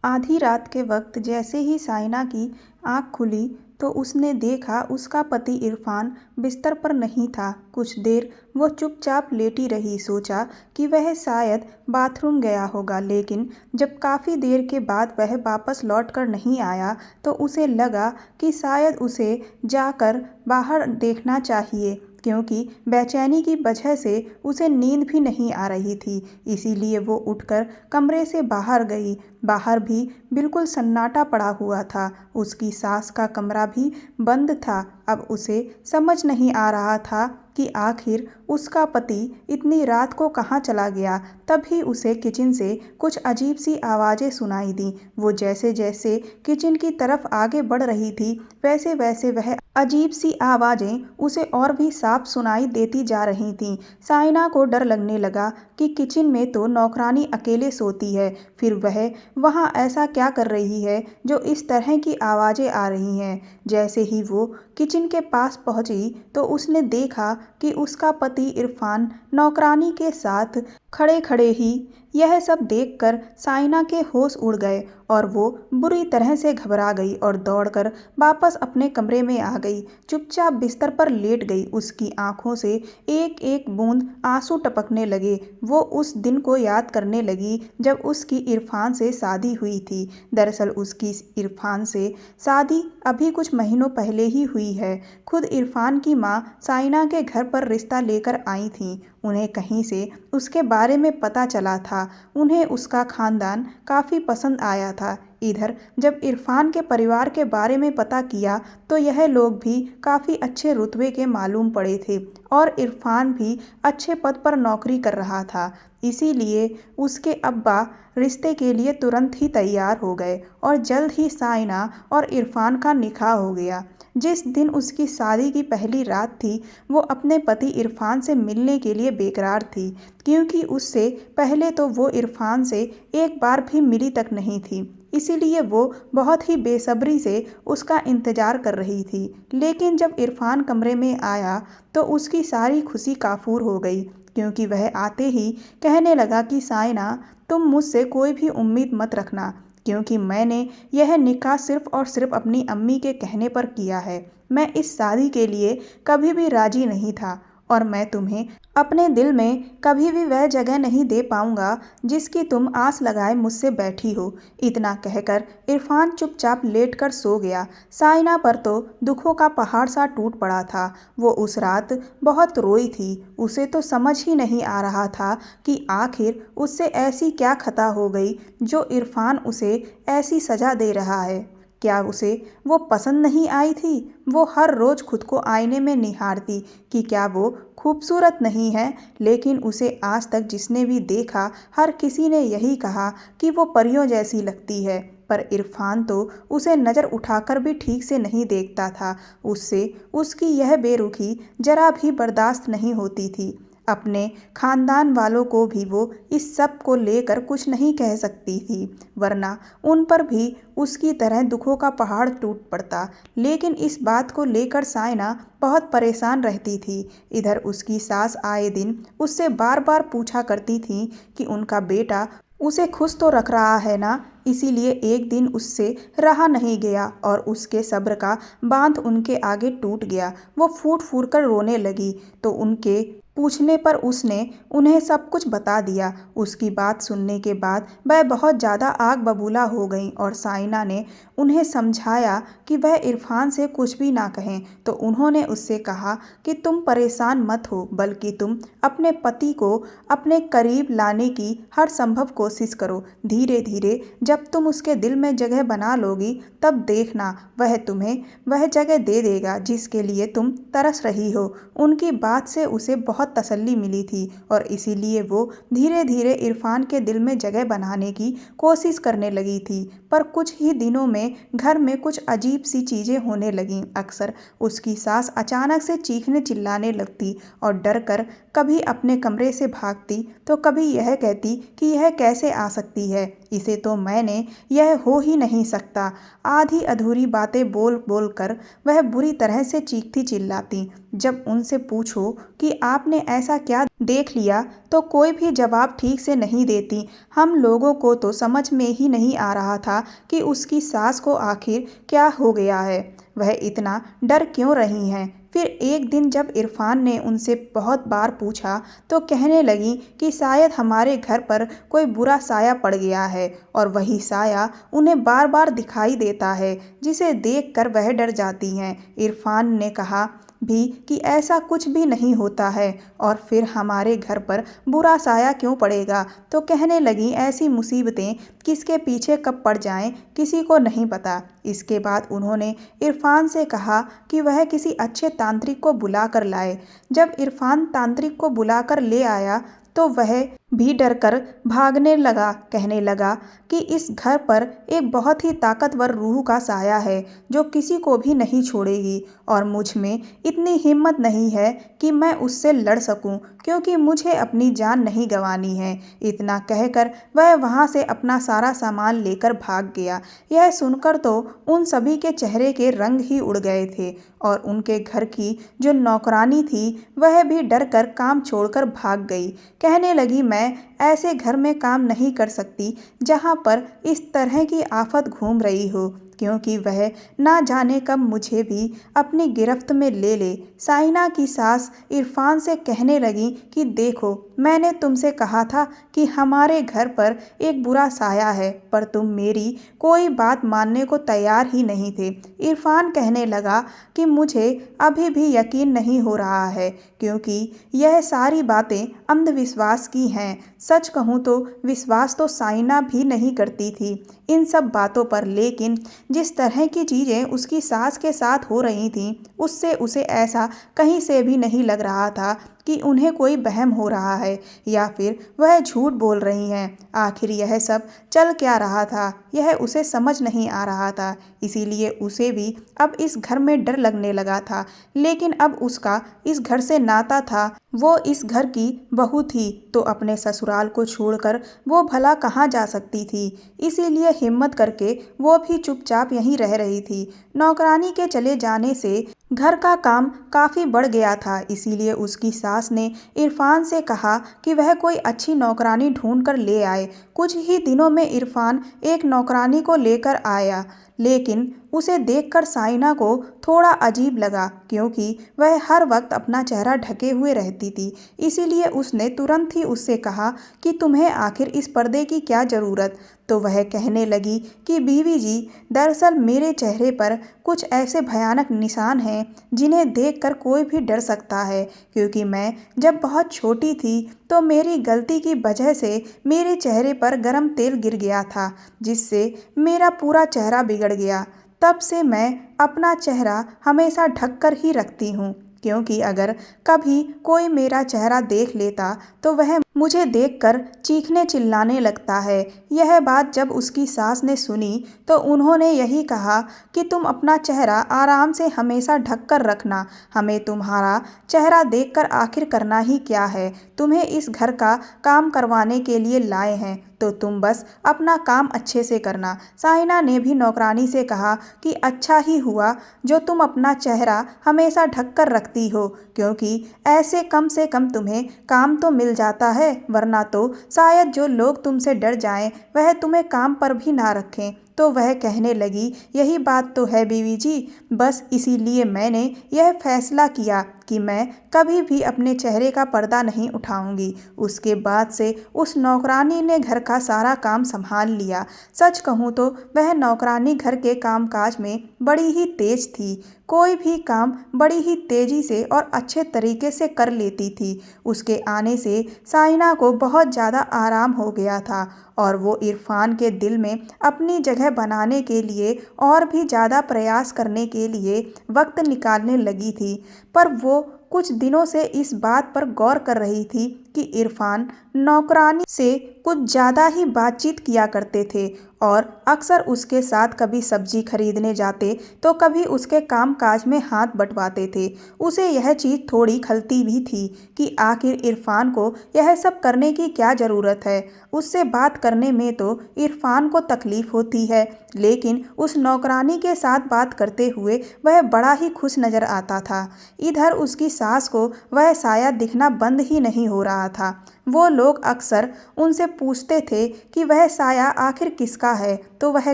आधी रात के वक्त जैसे ही साइना की आंख खुली तो उसने देखा उसका पति इरफान बिस्तर पर नहीं था। कुछ देर वो चुपचाप लेटी रही, सोचा कि वह शायद बाथरूम गया होगा, लेकिन जब काफ़ी देर के बाद वह वापस लौट कर नहीं आया तो उसे लगा कि शायद उसे जाकर बाहर देखना चाहिए, क्योंकि बेचैनी की वजह से उसे नींद भी नहीं आ रही थी। इसीलिए वो उठकर कमरे से बाहर गई। बाहर भी बिल्कुल सन्नाटा पड़ा हुआ था। उसकी सास का कमरा भी बंद था। अब उसे समझ नहीं आ रहा था कि आखिर उसका पति इतनी रात को कहाँ चला गया। तभी उसे किचन से कुछ अजीब सी आवाज़ें सुनाई दी। वो जैसे जैसे किचन की तरफ आगे बढ़ रही थी वैसे वैसे वह अजीब सी आवाज़ें उसे और भी साफ सुनाई देती जा रही थीं। साइना को डर लगने लगा कि किचन में तो नौकरानी अकेले सोती है, फिर वह वहाँ ऐसा क्या कर रही है जो इस तरह की आवाज़ें आ रही हैं। जैसे ही वो किचन के पास पहुंची तो उसने देखा कि उसका पति इरफान नौकरानी के साथ खड़े खड़े ही। यह सब देखकर साइना के होश उड़ गए और वो बुरी तरह से घबरा गई और दौड़कर वापस अपने कमरे में आ गई। चुपचाप बिस्तर पर लेट गई। उसकी आंखों से एक एक बूंद आंसू टपकने लगे। वो उस दिन को याद करने लगी जब उसकी इरफान से शादी हुई थी। दरअसल उसकी इरफान से शादी अभी कुछ महीनों पहले ही हुई है। खुद इरफान की माँ साइना के घर पर रिश्ता लेकर आई थी। उन्हें कहीं से उसके बारे में पता चला था। उन्हें उसका खानदान काफ़ी पसंद आया था। इधर जब इरफान के परिवार के बारे में पता किया तो यह लोग भी काफ़ी अच्छे रुतबे के मालूम पड़े थे और इरफान भी अच्छे पद पर नौकरी कर रहा था। इसीलिए उसके अब्बा रिश्ते के लिए तुरंत ही तैयार हो गए और जल्द ही साइना और इरफान का निकाह हो गया। जिस दिन उसकी शादी की पहली रात थी वो अपने पति इरफान से मिलने के लिए बेकरार थी, क्योंकि उससे पहले तो वो इरफान से एक बार भी मिली तक नहीं थी। इसीलिए वो बहुत ही बेसब्री से उसका इंतज़ार कर रही थी। लेकिन जब इरफान कमरे में आया तो उसकी सारी खुशी काफूर हो गई, क्योंकि वह आते ही कहने लगा कि साइना, तुम मुझसे कोई भी उम्मीद मत रखना, क्योंकि मैंने यह निकाह सिर्फ और सिर्फ अपनी अम्मी के कहने पर किया है। मैं इस शादी के लिए कभी भी राजी नहीं था और मैं तुम्हें अपने दिल में कभी भी वह जगह नहीं दे पाऊंगा जिसकी तुम आस लगाए मुझसे बैठी हो। इतना कहकर इरफान चुपचाप लेटकर सो गया। साइना पर तो दुखों का पहाड़ सा टूट पड़ा था। वो उस रात बहुत रोई थी। उसे तो समझ ही नहीं आ रहा था कि आखिर उससे ऐसी क्या खता हो गई जो इरफान उसे ऐसी सजा दे रहा है। क्या उसे वो पसंद नहीं आई थी? वो हर रोज़ खुद को आईने में निहारती कि क्या वो खूबसूरत नहीं है, लेकिन उसे आज तक जिसने भी देखा हर किसी ने यही कहा कि वो परियों जैसी लगती है। पर इरफान तो उसे नज़र उठाकर भी ठीक से नहीं देखता था। उससे उसकी यह बेरुखी जरा भी बर्दाश्त नहीं होती थी। अपने खानदान वालों को भी वो इस सब को लेकर कुछ नहीं कह सकती थी, वरना उन पर भी उसकी तरह दुखों का पहाड़ टूट पड़ता। लेकिन इस बात को लेकर साइना बहुत परेशान रहती थी। इधर उसकी सास आए दिन उससे बार बार पूछा करती थी कि उनका बेटा उसे खुश तो रख रहा है ना। इसीलिए एक दिन उससे रहा नहीं गया और उसके सब्र का बांध उनके आगे टूट गया। वो फूट फूट कर रोने लगी तो उनके पूछने पर उसने उन्हें सब कुछ बता दिया। उसकी बात सुनने के बाद वह बहुत ज़्यादा आग बबूला हो गईं और साइना ने उन्हें समझाया कि वह इरफान से कुछ भी ना कहें। तो उन्होंने उससे कहा कि तुम परेशान मत हो, बल्कि तुम अपने पति को अपने करीब लाने की हर संभव कोशिश करो। धीरे धीरे जब तुम उसके दिल में जगह बना लोगी तब देखना वह तुम्हें वह जगह दे देगा जिसके लिए तुम तरस रही हो। उनकी बात से उसे बहुत तसल्ली मिली थी और इसीलिए वो धीरे धीरे इरफान के दिल में जगह बनाने की कोशिश करने लगी थी। पर कुछ ही दिनों में घर में कुछ अजीब सी चीज़ें होने लगीं। अक्सर उसकी सास अचानक से चीखने चिल्लाने लगती और डर कर कभी अपने कमरे से भागती तो कभी यह कहती कि यह कैसे आ सकती है। इसे तो मैंने, यह हो ही नहीं सकता। आधी अधूरी बातें बोल बोल कर वह बुरी तरह से चीखती चिल्लाती। जब उनसे पूछो कि आपने ऐसा क्या देख लिया तो कोई भी जवाब ठीक से नहीं देती। हम लोगों को तो समझ में ही नहीं आ रहा था कि उसकी सास को आखिर क्या हो गया है, वह इतना डर क्यों रही हैं। फिर एक दिन जब इरफान ने उनसे बहुत बार पूछा तो कहने लगी कि शायद हमारे घर पर कोई बुरा साया पड़ गया है और वही साया उन्हें बार बार दिखाई देता है, जिसे देखकर वह डर जाती हैं। इरफान ने कहा भी कि ऐसा कुछ भी नहीं होता है और फिर हमारे घर पर बुरा साया क्यों पड़ेगा। तो कहने लगी ऐसी मुसीबतें किसके पीछे कब पड़ जाएं किसी को नहीं पता। इसके बाद उन्होंने इरफान से कहा कि वह किसी अच्छे तांत्रिक को बुला कर लाए। जब इरफान तांत्रिक को बुलाकर ले आया तो वह भी डरकर भागने लगा। कहने लगा कि इस घर पर एक बहुत ही ताकतवर रूह का साया है जो किसी को भी नहीं छोड़ेगी और मुझ में इतनी हिम्मत नहीं है कि मैं उससे लड़ सकूं, क्योंकि मुझे अपनी जान नहीं गंवानी है। इतना कहकर वह वहां से अपना सारा सामान लेकर भाग गया। यह सुनकर तो उन सभी के चेहरे के रंग ही उड़ गए थे और उनके घर की जो नौकरानी थी वह भी डर कर काम छोड़कर भाग गई। कहने लगी मैं ऐसे घर में काम नहीं कर सकती जहाँ पर इस तरह की आफत घूम रही हो, क्योंकि वह ना जाने कब मुझे भी अपनी गिरफ्त में ले ले। साइना की सास इरफान से कहने लगी कि देखो, मैंने तुमसे कहा था कि हमारे घर पर एक बुरा साया है, पर तुम मेरी कोई बात मानने को तैयार ही नहीं थे। इरफान कहने लगा कि मुझे अभी भी यकीन नहीं हो रहा है, क्योंकि यह सारी बातें अंधविश्वास की हैं। सच कहूँ तो विश्वास तो साइना भी नहीं करती थी इन सब बातों पर, लेकिन जिस तरह की चीज़ें उसकी सास के साथ हो रही थीं उससे उसे ऐसा कहीं से भी नहीं लग रहा था कि उन्हें कोई वहम हो रहा है या फिर वह झूठ बोल रही हैं। आखिर यह सब चल क्या रहा था, यह उसे समझ नहीं आ रहा था। इसीलिए उसे भी अब इस घर में डर लगने लगा था। लेकिन अब उसका इस घर से नाता था, वो इस घर की बहू थी, तो अपने ससुराल को छोड़कर वो भला कहाँ जा सकती थी। इसीलिए हिम्मत करके वो भी चुपचाप यहीं रह रही थी। नौकरानी के चले जाने से घर का काम काफ़ी बढ़ गया था, इसीलिए उसकी सास ने इरफान से कहा कि वह कोई अच्छी नौकरानी ढूंढ कर ले आए। कुछ ही दिनों में इरफान एक नौकरानी को लेकर आया, लेकिन उसे देखकर साइना को थोड़ा अजीब लगा, क्योंकि वह हर वक्त अपना चेहरा ढके हुए रहती थी। इसीलिए उसने तुरंत ही उससे कहा कि तुम्हें आखिर इस पर्दे की क्या ज़रूरत। तो वह कहने लगी कि बीवी जी, दरअसल मेरे चेहरे पर कुछ ऐसे भयानक निशान हैं जिन्हें देखकर कोई भी डर सकता है, क्योंकि मैं जब बहुत छोटी थी तो मेरी गलती की वजह से मेरे चेहरे पर गर्म तेल गिर गया था, जिससे मेरा पूरा चेहरा बिगड़ गया। तब से मैं अपना चेहरा हमेशा ढक कर ही रखती हूँ, क्योंकि अगर कभी कोई मेरा चेहरा देख लेता तो वह मुझे देखकर चीखने चिल्लाने लगता है। यह बात जब उसकी सास ने सुनी तो उन्होंने यही कहा कि तुम अपना चेहरा आराम से हमेशा ढक कर रखना, हमें तुम्हारा चेहरा देखकर आखिर करना ही क्या है। तुम्हें इस घर का काम करवाने के लिए लाए हैं, तो तुम बस अपना काम अच्छे से करना। साइना ने भी नौकरानी से कहा कि अच्छा ही हुआ जो तुम अपना चेहरा हमेशा ढक कर रखती हो, क्योंकि ऐसे कम से कम तुम्हें काम तो मिल जाता है, वरना तो शायद जो लोग तुमसे डर जाएं वह तुम्हें काम पर भी ना रखें। तो वह कहने लगी यही बात तो है बीवी जी, बस इसीलिए मैंने यह फैसला किया कि मैं कभी भी अपने चेहरे का पर्दा नहीं उठाऊंगी। उसके बाद से उस नौकरानी ने घर का सारा काम संभाल लिया। सच कहूँ तो वह नौकरानी घर के कामकाज में बड़ी ही तेज थी, कोई भी काम बड़ी ही तेजी से और अच्छे तरीके से कर लेती थी। उसके आने से साइना को बहुत ज़्यादा आराम हो गया था और वो इरफान के दिल में अपनी जगह बनाने के लिए और भी ज़्यादा प्रयास करने के लिए वक्त निकालने लगी थी। पर वो कुछ दिनों से इस बात पर गौर कर रही थी कि इरफान नौकरानी से कुछ ज़्यादा ही बातचीत किया करते थे और अक्सर उसके साथ कभी सब्जी खरीदने जाते तो कभी उसके कामकाज में हाथ बंटवाते थे। उसे यह चीज़ थोड़ी खलती भी थी कि आखिर इरफान को यह सब करने की क्या ज़रूरत है। उससे बात करने में तो इरफान को तकलीफ़ होती है, लेकिन उस नौकरानी के साथ बात करते हुए वह बड़ा ही खुश नज़र आता था। इधर उसकी सास को वह साया दिखना बंद ही नहीं हो रहा था। वो लोग अक्सर उनसे पूछते थे कि वह साया आखिर किसका है, तो वह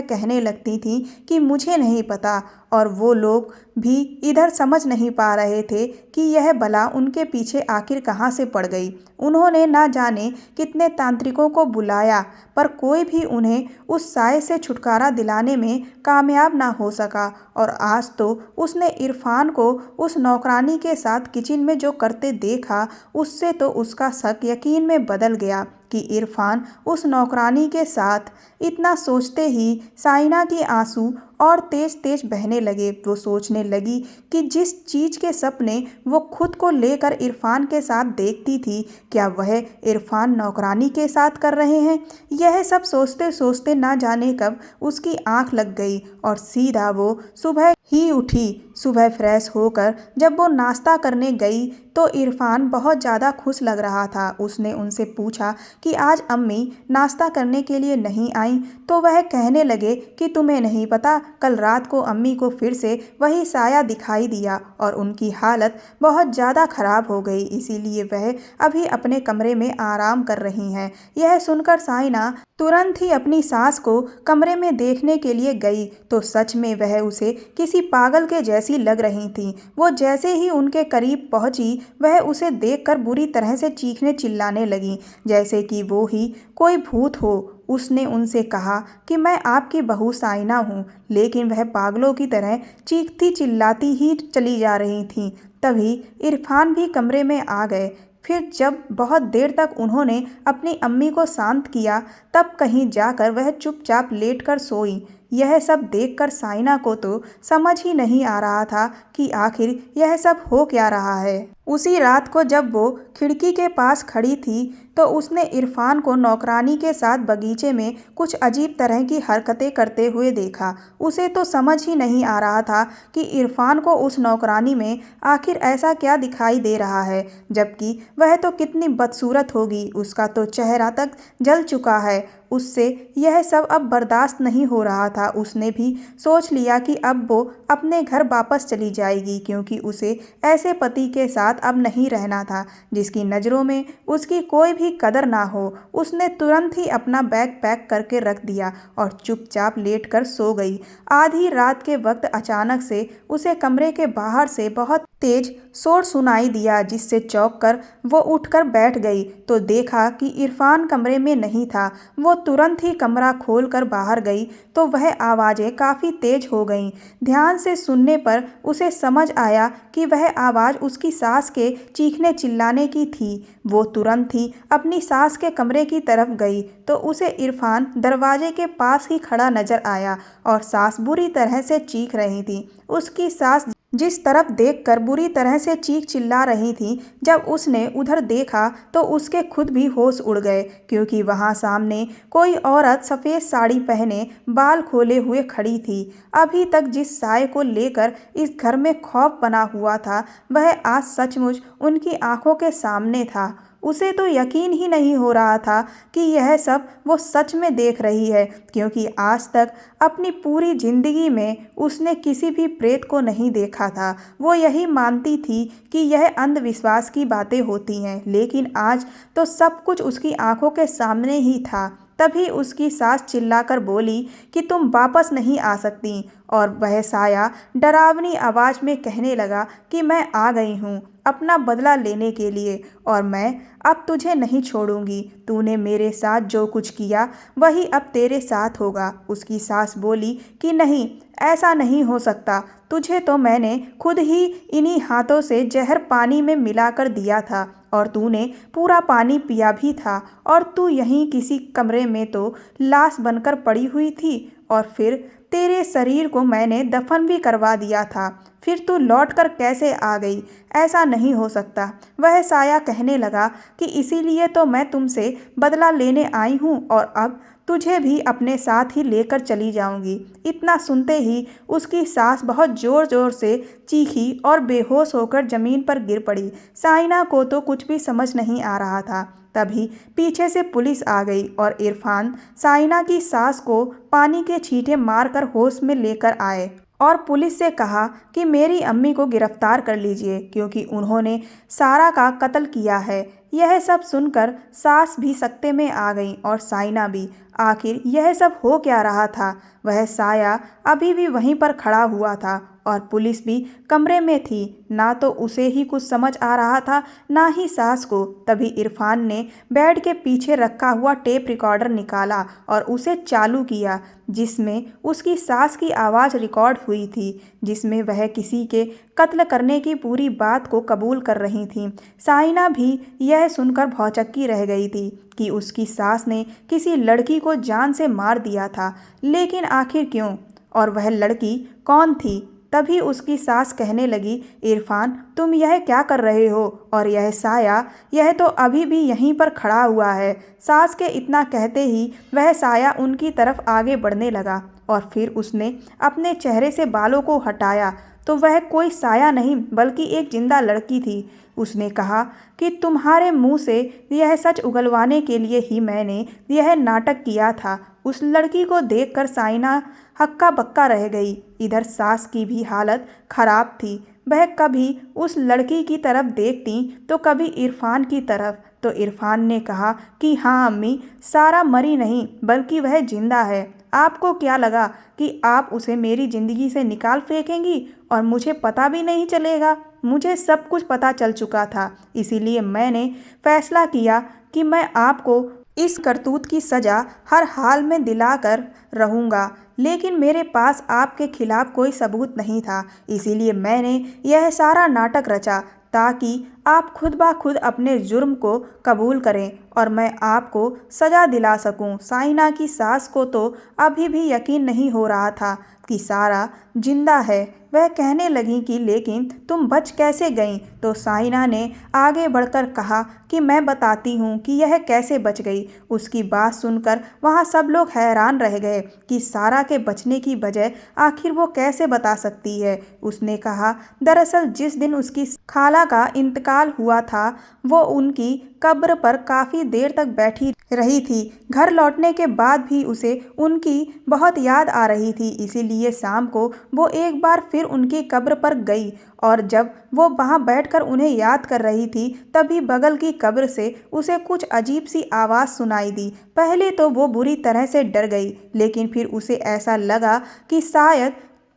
कहने लगती थी कि मुझे नहीं पता, और वो लोग भी इधर समझ नहीं पा रहे थे कि यह बला उनके पीछे आखिर कहाँ से पड़ गई। उन्होंने ना जाने कितने तांत्रिकों को बुलाया, पर कोई भी उन्हें उस साए से छुटकारा दिलाने में कामयाब ना हो सका। और आज तो उसने इरफान को उस नौकरानी के साथ किचन में जो करते देखा, उससे तो उसका शक यकीन में बदल गया कि इरफान उस नौकरानी के साथ। इतना सोचते ही साइना की आंसू और तेज तेज बहने लगे। वो सोचने लगी कि जिस चीज़ के सपने वो खुद को लेकर इरफान के साथ देखती थी, क्या वह इरफान नौकरानी के साथ कर रहे हैं। यह सब सोचते सोचते ना जाने कब उसकी आंख लग गई और सीधा वो सुबह ही उठी। सुबह फ्रेश होकर जब वो नाश्ता करने गई तो इरफान बहुत ज़्यादा खुश लग रहा था। उसने उनसे पूछा कि आज अम्मी नाश्ता करने के लिए नहीं आई, तो वह कहने लगे कि तुम्हें नहीं पता, कल रात को अम्मी को फिर से वही साया दिखाई दिया और उनकी हालत बहुत ज़्यादा ख़राब हो गई, इसीलिए वह अभी अपने कमरे में आराम कर रही हैं। यह सुनकर साइना तुरंत ही अपनी सास को कमरे में देखने के लिए गई तो सच में वह उसे किसी पागल के जैसी लग रही थी। वो जैसे ही उनके करीब पहुंची, वह उसे देखकर बुरी तरह से चीखने चिल्लाने लगी, जैसे कि वो ही कोई भूत हो। उसने उनसे कहा कि मैं आपकी बहू साइना हूँ, लेकिन वह पागलों की तरह चीखती चिल्लाती ही चली जा रही थी। तभी इरफान भी कमरे में आ गए। फिर जब बहुत देर तक उन्होंने अपनी अम्मी को शांत किया, तब कहीं जाकर वह चुपचाप लेटकर सोई। यह सब देखकर साइना को तो समझ ही नहीं आ रहा था कि आखिर यह सब हो क्या रहा है। उसी रात को जब वो खिड़की के पास खड़ी थी तो उसने इरफान को नौकरानी के साथ बगीचे में कुछ अजीब तरह की हरकतें करते हुए देखा। उसे तो समझ ही नहीं आ रहा था कि इरफान को उस नौकरानी में आखिर ऐसा क्या दिखाई दे रहा है, जबकि वह तो कितनी बदसूरत होगी। उसका तो चेहरा तक जल चुका है। उससे यह सब अब बर्दाश्त नहीं हो रहा था। उसने भी सोच लिया कि अब वो अपने घर वापस चली जाएगी, क्योंकि उसे ऐसे पति के साथ अब नहीं रहना था जिसकी नज़रों में उसकी कोई भी कदर ना हो। उसने तुरंत ही अपना बैग पैक करके रख दिया और चुपचाप लेटकर सो गई। आधी रात के वक्त अचानक से उसे कमरे के बाहर से बहुत तेज शोर सुनाई दिया, जिससे चौंक कर वो उठकर बैठ गई तो देखा कि इरफान कमरे में नहीं था। वो तुरंत ही कमरा खोलकर बाहर गई तो वह आवाज़ें काफ़ी तेज हो गईं। ध्यान से सुनने पर उसे समझ आया कि वह आवाज़ उसकी सास के चीखने चिल्लाने की थी। वो तुरंत ही अपनी सास के कमरे की तरफ गई तो उसे इरफान दरवाजे के पास ही खड़ा नजर आया और सास बुरी तरह से चीख रही थी। उसकी सास जिस तरफ देखकर बुरी तरह से चीख चिल्ला रही थी, जब उसने उधर देखा तो उसके खुद भी होश उड़ गए, क्योंकि वहां सामने कोई औरत सफ़ेद साड़ी पहने बाल खोले हुए खड़ी थी। अभी तक जिस साए को लेकर इस घर में खौफ बना हुआ था, वह आज सचमुच उनकी आंखों के सामने था। उसे तो यकीन ही नहीं हो रहा था कि यह सब वो सच में देख रही है, क्योंकि आज तक अपनी पूरी जिंदगी में उसने किसी भी प्रेत को नहीं देखा था। वो यही मानती थी कि यह अंधविश्वास की बातें होती हैं, लेकिन आज तो सब कुछ उसकी आंखों के सामने ही था। तभी उसकी सास चिल्लाकर बोली कि तुम वापस नहीं आ सकती, और वह साया डरावनी आवाज़ में कहने लगा कि मैं आ गई हूँ अपना बदला लेने के लिए, और मैं अब तुझे नहीं छोड़ूंगी। तूने मेरे साथ जो कुछ किया वही अब तेरे साथ होगा। उसकी सास बोली कि नहीं, ऐसा नहीं हो सकता। तुझे तो मैंने खुद ही इन्हीं हाथों से जहर पानी में मिलाकर दिया था और तूने पूरा पानी पिया भी था, और तू यहीं किसी कमरे में तो लाश बनकर पड़ी हुई थी, और फिर तेरे शरीर को मैंने दफन भी करवा दिया था, फिर तू लौटकर कैसे आ गई? ऐसा नहीं हो सकता। वह साया कहने लगा कि इसीलिए तो मैं तुमसे बदला लेने आई हूँ और अब तुझे भी अपने साथ ही लेकर चली जाऊंगी। इतना सुनते ही उसकी सास बहुत जोर जोर से चीखी और बेहोश होकर जमीन पर गिर पड़ी। साइना को तो कुछ भी समझ नहीं आ रहा था। तभी पीछे से पुलिस आ गई और इरफान साइना की सास को पानी के छींटे मारकर होश में लेकर आए और पुलिस से कहा कि मेरी अम्मी को गिरफ्तार कर लीजिए क्योंकि उन्होंने सारा का कत्ल किया है। यह सब सुनकर सास भी सकते में आ गई और साइना भी। आखिर यह सब हो क्या रहा था? वह साया अभी भी वहीं पर खड़ा हुआ था और पुलिस भी कमरे में थी। ना तो उसे ही कुछ समझ आ रहा था, ना ही सास को। तभी इरफान ने बेड के पीछे रखा हुआ टेप रिकॉर्डर निकाला और उसे चालू किया, जिसमें उसकी सास की आवाज़ रिकॉर्ड हुई थी, जिसमें वह किसी के कत्ल करने की पूरी बात को कबूल कर रही थी। साइना भी यह सुनकर भौचक्की रह गई थी कि उसकी सास ने किसी लड़की को जान से मार दिया था, लेकिन आखिर क्यों? और वह लड़की कौन थी? तभी उसकी सास कहने लगी, इरफान तुम यह क्या कर रहे हो? और यह साया, यह तो अभी भी यहीं पर खड़ा हुआ है। सास के इतना कहते ही वह साया उनकी तरफ आगे बढ़ने लगा और फिर उसने अपने चेहरे से बालों को हटाया तो वह कोई साया नहीं बल्कि एक जिंदा लड़की थी। उसने कहा कि तुम्हारे मुंह से यह सच उगलवाने के लिए ही मैंने यह नाटक किया था। उस लड़की को देखकर साइना हक्का बक्का रह गई। इधर सास की भी हालत खराब थी। वह कभी उस लड़की की तरफ देखती तो कभी इरफान की तरफ। तो इरफान ने कहा कि हाँ अम्मी, सारा मरी नहीं बल्कि वह जिंदा है। आपको क्या लगा कि आप उसे मेरी ज़िंदगी से निकाल फेंकेंगी और मुझे पता भी नहीं चलेगा? मुझे सब कुछ पता चल चुका था, इसीलिए मैंने फैसला किया कि मैं आपको इस करतूत की सज़ा हर हाल में दिलाकर रहूँगा। लेकिन मेरे पास आपके खिलाफ कोई सबूत नहीं था, इसीलिए मैंने यह सारा नाटक रचा ताकि आप खुद ब खुद अपने जुर्म को कबूल करें और मैं आपको सज़ा दिला सकूं। साइना की सास को तो अभी भी यकीन नहीं हो रहा था कि सारा जिंदा है। वह कहने लगी कि लेकिन तुम बच कैसे गईं? तो साइना ने आगे बढ़कर कहा कि मैं बताती हूँ कि यह कैसे बच गई। उसकी बात सुनकर वहाँ सब लोग हैरान रह गए कि सारा के बचने की वजह आखिर वो कैसे बता सकती है। उसने कहा दरअसल जिस दिन उसकी खाला का इंतकाल हुआ था वो उनकी कब्र पर काफ़ी देर तक बैठी रही थी। घर लौटने के बाद भी उसे उनकी बहुत याद आ रही थी, इसीलिए शाम को वो एक बार फिर उनकी कब्र पर गई और जब वो वहाँ बैठकर उन्हें याद कर रही थी तभी बगल की कब्र से उसे कुछ अजीब सी आवाज़ सुनाई दी। पहले तो वो बुरी तरह से डर गई, लेकिन फिर उसे ऐसा लगा कि शायद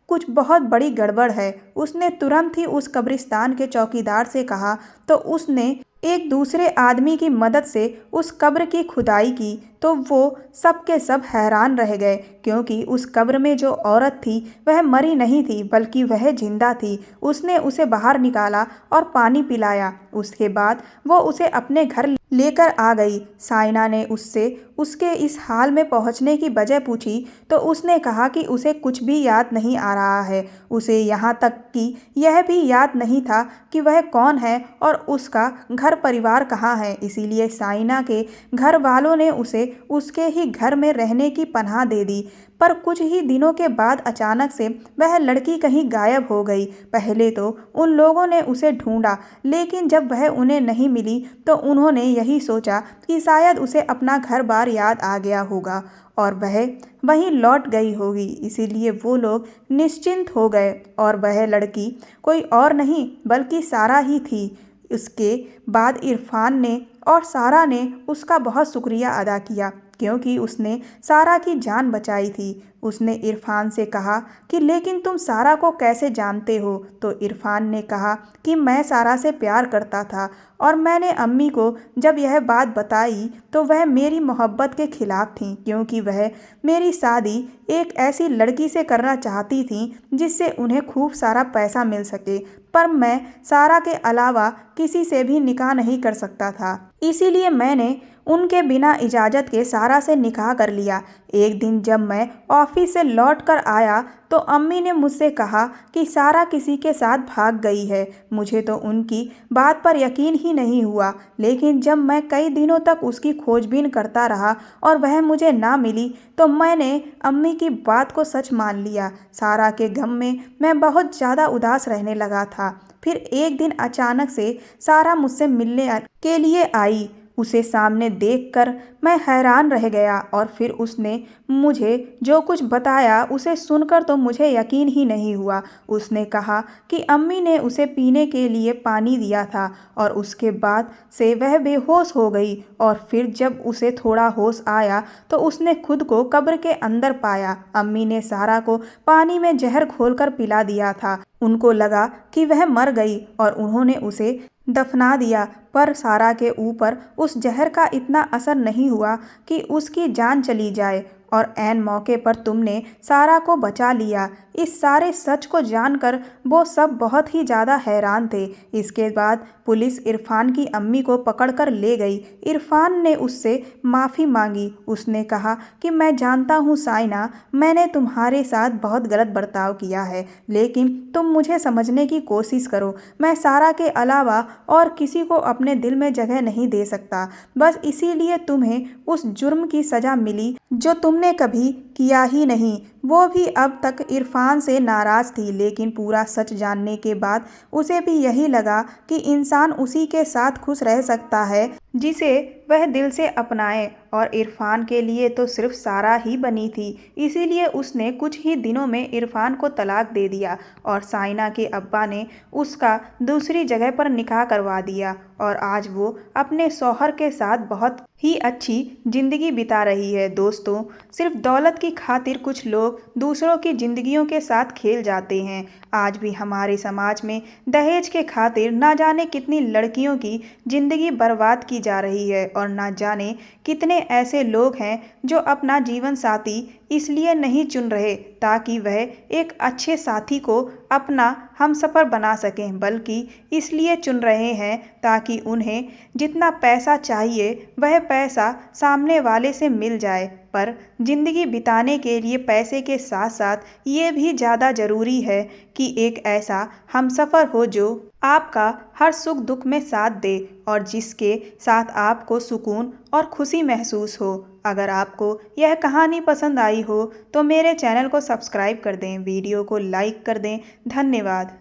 कुछ बहुत बड़ी गड़बड़ है। उसने तुरंत ही उस कब्रिस्तान के चौकीदार से कहा तो उसने एक दूसरे आदमी की मदद से उस कब्र की खुदाई की तो वो सब के सब हैरान रह गए क्योंकि उस कब्र में जो औरत थी वह मरी नहीं थी बल्कि वह जिंदा थी। उसने उसे बाहर निकाला और पानी पिलाया। उसके बाद वो उसे अपने घर लेकर आ गई। साइना ने उससे उसके इस हाल में पहुंचने की वजह पूछी तो उसने कहा कि उसे कुछ भी याद नहीं आ रहा है। उसे यहाँ तक कि यह भी याद नहीं था कि वह कौन है और उसका घर परिवार कहाँ है। इसीलिए साइना के घर वालों ने उसे उसके ही घर में रहने की पनाह दे दी। पर कुछ ही दिनों के बाद अचानक से वह लड़की कहीं गायब हो गई। पहले तो उन लोगों ने उसे ढूंढा, लेकिन जब वह उन्हें नहीं मिली तो उन्होंने यही सोचा कि शायद उसे अपना घर बार याद आ गया होगा और वह वहीं लौट गई होगी। इसीलिए वो लोग निश्चिंत हो गए और वह लड़की कोई और नहीं बल्कि सारा ही थी। उसके बाद इरफान ने और सारा ने उसका बहुत शुक्रिया अदा किया क्योंकि उसने सारा की जान बचाई थी। उसने इरफान से कहा कि लेकिन तुम सारा को कैसे जानते हो? तो इरफान ने कहा कि मैं सारा से प्यार करता था और मैंने अम्मी को जब यह बात बताई तो वह मेरी मोहब्बत के खिलाफ थी क्योंकि वह मेरी शादी एक ऐसी लड़की से करना चाहती थी जिससे उन्हें खूब सारा पैसा मिल सके, पर मैं सारा के अलावा किसी से भी निकाह नहीं कर सकता था। इसीलिए मैंने उनके बिना इजाज़त के सारा से निकाह कर लिया। एक दिन जब मैं ऑफिस से लौट कर आया तो अम्मी ने मुझसे कहा कि सारा किसी के साथ भाग गई है। मुझे तो उनकी बात पर यकीन ही नहीं हुआ, लेकिन जब मैं कई दिनों तक उसकी खोजबीन करता रहा और वह मुझे ना मिली तो मैंने अम्मी की बात को सच मान लिया। सारा के गम में मैं बहुत ज़्यादा उदास रहने लगा था। फिर एक दिन अचानक से सारा मुझसे मिलने के लिए आई। उसे सामने देखकर मैं हैरान रह गया और फिर उसने मुझे जो कुछ बताया उसे सुनकर तो मुझे यकीन ही नहीं हुआ। उसने कहा कि अम्मी ने उसे पीने के लिए पानी दिया था और उसके बाद से वह बेहोश हो गई और फिर जब उसे थोड़ा होश आया तो उसने खुद को कब्र के अंदर पाया। अम्मी ने सारा को पानी में जहर घोलकर पिला दिया था। उनको लगा कि वह मर गई और उन्होंने उसे दफना दिया, पर सारा के ऊपर उस जहर का इतना असर नहीं हुआ कि उसकी जान चली जाए और ऐन मौके पर तुमने सारा को बचा लिया। इस सारे सच को जानकर वो सब बहुत ही ज़्यादा हैरान थे। इसके बाद पुलिस इरफान की अम्मी को पकड़कर ले गई। इरफान ने उससे माफ़ी मांगी। उसने कहा कि मैं जानता हूँ साइना, मैंने तुम्हारे साथ बहुत गलत बर्ताव किया है, लेकिन तुम मुझे समझने की कोशिश करो। मैं सारा के अलावा और किसी को अपने दिल में जगह नहीं दे सकता। बस इसीलिए तुम्हें उस जुर्म की सज़ा मिली जो तुमने कभी किया ही नहीं। वो भी अब तक इरफान से नाराज़ थी, लेकिन पूरा सच जानने के बाद उसे भी यही लगा कि इंसान उसी के साथ खुश रह सकता है जिसे वह दिल से अपनाए, और इरफान के लिए तो सिर्फ सारा ही बनी थी। इसीलिए उसने कुछ ही दिनों में इरफान को तलाक दे दिया और साइना के अब्बा ने उसका दूसरी जगह पर निकाह करवा दिया और आज वो अपने शौहर के साथ बहुत ही अच्छी ज़िंदगी बिता रही है। दोस्तों, सिर्फ दौलत की खातिर कुछ लोग दूसरों की ज़िंदगियों के साथ खेल जाते हैं। आज भी हमारे समाज में दहेज के खातिर ना जाने कितनी लड़कियों की ज़िंदगी बर्बाद की जा रही है और ना जाने कितने ऐसे लोग हैं जो अपना जीवन साथी इसलिए नहीं चुन रहे ताकि वह एक अच्छे साथी को अपना हमसफ़र बना सकें, बल्कि इसलिए चुन रहे हैं ताकि उन्हें जितना पैसा चाहिए वह पैसा सामने वाले से मिल जाए। पर ज़िंदगी बिताने के लिए पैसे के साथ साथ ये भी ज़्यादा ज़रूरी है कि एक ऐसा हमसफ़र हो जो आपका हर सुख दुख में साथ दे और जिसके साथ आपको सुकून और खुशी महसूस हो। अगर आपको यह कहानी पसंद आई हो तो मेरे चैनल को सब्सक्राइब कर दें, वीडियो को लाइक कर दें। धन्यवाद।